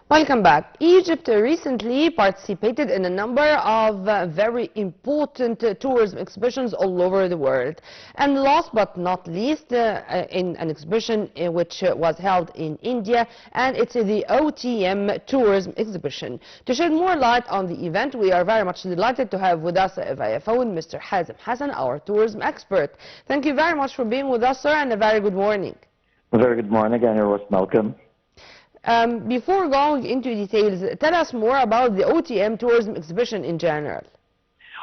Welcome back. Egypt recently participated in a number of very important tourism exhibitions all over the world. And last but not least, in an exhibition which was held in India, and it's the OTM Tourism Exhibition. To shed more light on the event, we are very much delighted to have with us via phone Mr. Hazem Hasan, our tourism expert. Thank you very much for being with us, sir, and a very good morning. A very good morning, and you're most welcome. Before going into details, tell us more about the OTM Tourism Exhibition in general.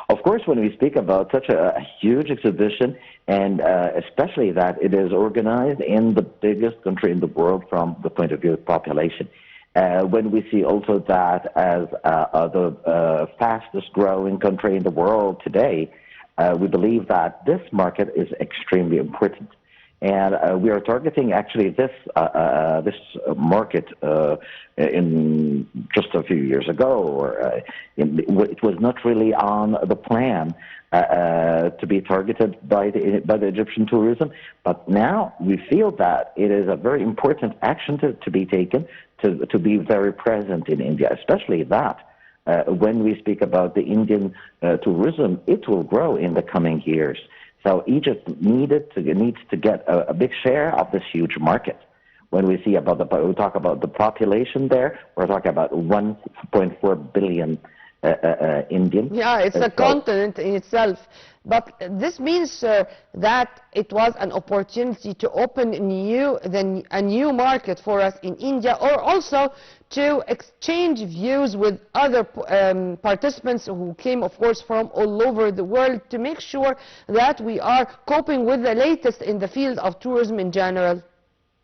Of course, when we speak about such a huge exhibition, and especially that it is organized in the biggest country in the world from the point of view of population, when we see also that as the fastest growing country in the world today, we believe that this market is extremely important. And we are targeting actually this market in just a few years ago, or it was not really on the plan to be targeted by the Egyptian tourism. But now we feel that it is a very important action to be taken to be very present in India, especially that. When we speak about the Indian tourism, it will grow in the coming years. So Egypt needs to get a big share of this huge market. When we talk about the population there, we're talking about 1.4 billion Indians. Yeah, it's a continent in itself. But this means, sir, that it was an opportunity to open a new market for us in India, or also to exchange views with other participants who came, of course, from all over the world, to make sure that we are coping with the latest in the field of tourism in general.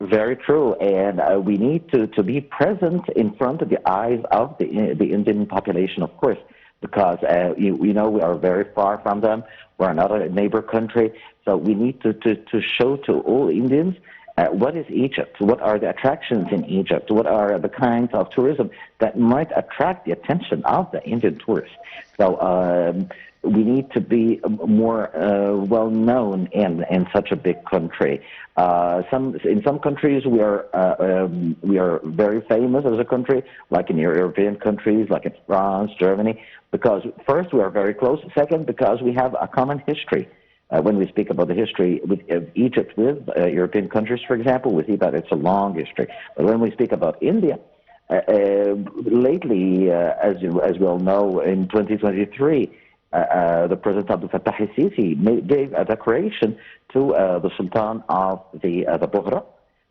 Very true, and we need to be present in front of the eyes of the Indian population, of course, because we know we are very far from them. We're another neighbor country, so we need to show to all Indians what is Egypt, what are the attractions in Egypt, what are the kinds of tourism that might attract the attention of the Indian tourists. So we need to be more well known in such a big country. In some countries we are very famous as a country, like in European countries, like in France, Germany, because first we are very close. Second, because we have a common history. When we speak about the history with Egypt with European countries, for example, we see that it's a long history. But when we speak about India, lately, as we all know, in 2023. The President Abdel Fattah el-Sisi gave a declaration to the Sultan of the Buhra,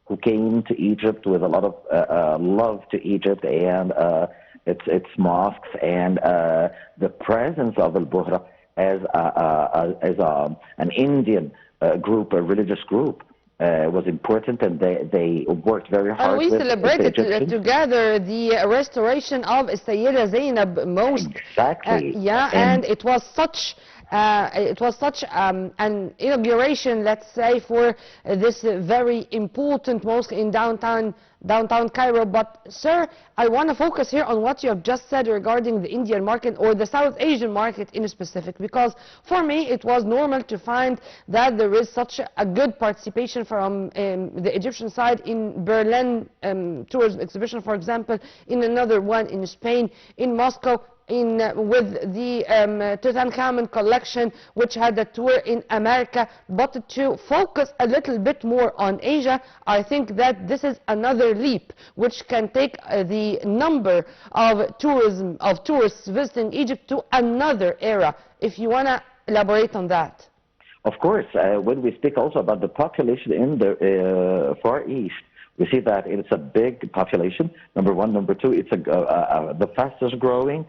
who came to Egypt with a lot of love to Egypt and its mosques, and the presence of the Buhra as an Indian group, a religious group, was important, and they worked very hard. And we celebrated together the restoration of Sayyida Zainab Mosque. Exactly. And it was such an inauguration, let's say, for this very important mosque in downtown Cairo. But sir, I want to focus here on what you have just said regarding the Indian market, or the South Asian market in specific, because for me it was normal to find that there is such a good participation from the Egyptian side in Berlin tourism exhibition, for example, in another one in Spain, in Moscow, with the Tutankhamun collection, which had a tour in America. But to focus a little bit more on Asia, I think that this is another leap which can take the number of tourists visiting Egypt to another era. If you want to elaborate on that. Of course, when we speak also about the population in the Far East, we see that it's a big population, number one. Number two, it's the fastest growing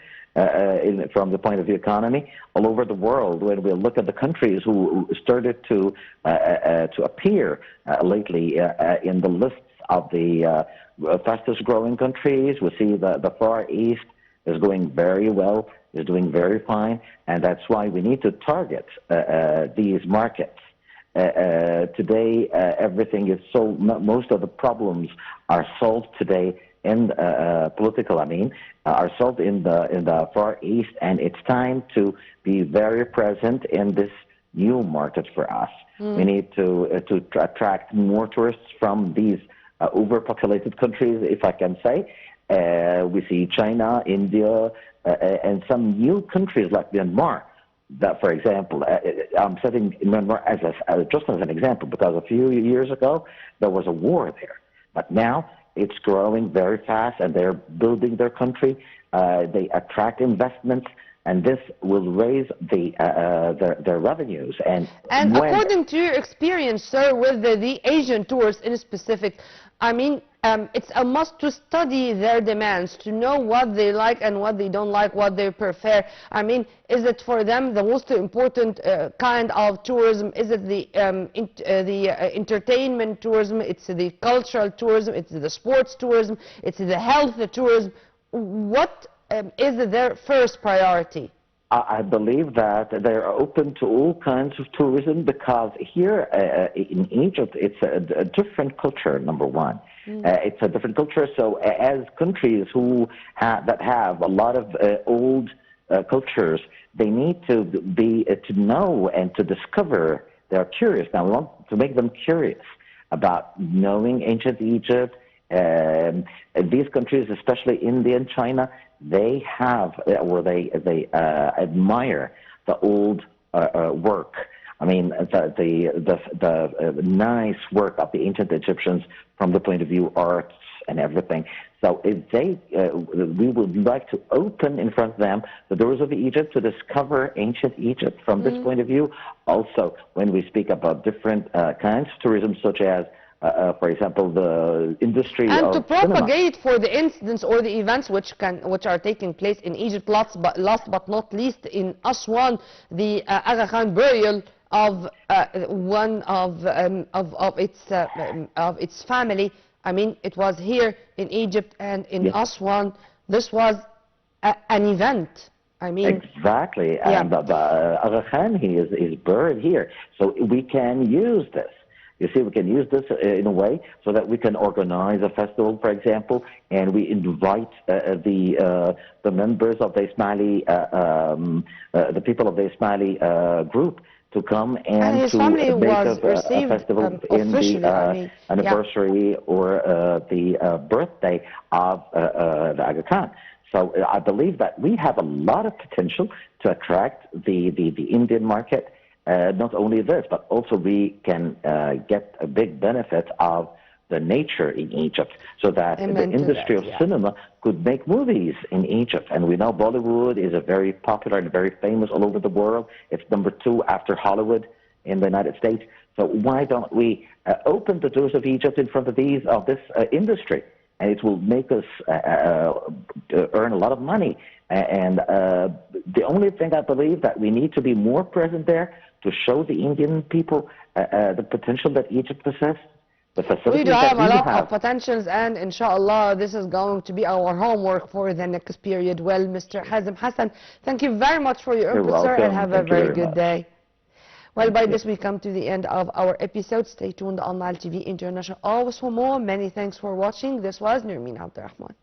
from the point of view economy all over the world. When we look at the countries who started to appear lately in the lists of the fastest growing countries, we see the Far East is going very well, is doing very fine, and that's why we need to target these markets. Today, everything is most of the problems are solved today in political, are solved in the Far East, and it's time to be very present in this new market for us. We need to attract more tourists from these overpopulated countries, if I can say, We see China, India, and some new countries like Myanmar. That, for example, I'm setting Myanmar just as an example because a few years ago there was a war there, but now it's growing very fast and they're building their country. They attract investments, and this will raise their revenues. And according to your experience, sir, with the Asian tourists in specific, I mean, it's a must to study their demands, to know what they like and what they don't like, what they prefer. I mean, is it for them the most important kind of tourism? Is it the entertainment tourism? It's the cultural tourism? It's the sports tourism? It's the health tourism? What is their first priority? I believe that they're open to all kinds of tourism because here in Egypt, it's a different culture, number one. It's a different culture. So as countries that have a lot of old cultures, they need to know and to discover. They're curious. Now, we want to make them curious about knowing ancient Egypt. These countries, especially India and China, they have, or they admire the old work. I mean, the nice work of the ancient Egyptians from the point of view arts and everything. So if we would like to open in front of them the doors of Egypt to discover ancient Egypt from this point of view. Also, when we speak about different kinds of tourism, such as for example, the industry and of to propagate cinema. for the incidents or the events which are taking place in Egypt. Last but not least, in Aswan, the Aga Khan burial of one of its family. I mean, it was here in Egypt and in Aswan. This was an event. I mean, exactly. And Aga Khan, he is buried here, so we can use this. You see, we can use this in a way so that we can organize a festival, for example, and we invite the members of the Ismaili, the people of the Ismaili group to come and to make a festival in the anniversary or the birthday of the Aga Khan. So I believe that we have a lot of potential to attract the Indian market. Not only this, but also we can get a big benefit of the nature in Egypt, so that the industry of cinema could make movies in Egypt. And we know Bollywood is a very popular and very famous all over the world. It's number 2 after Hollywood in the United States. So why don't we open the doors of Egypt in front of this industry? And it will make us earn a lot of money. And the only thing I believe that we need to be more present there to show the Indian people the potential that Egypt possesses. We do have a lot of potentials, and inshallah this is going to be our homework for the next period. Well, Mr. Hazem Hasan, thank you very much for your input, sir, and have a very good day. Well, by this we come to the end of our episode. Stay tuned on Nile TV International always for more. Many thanks for watching. This was Nurmeen Abdurrahman.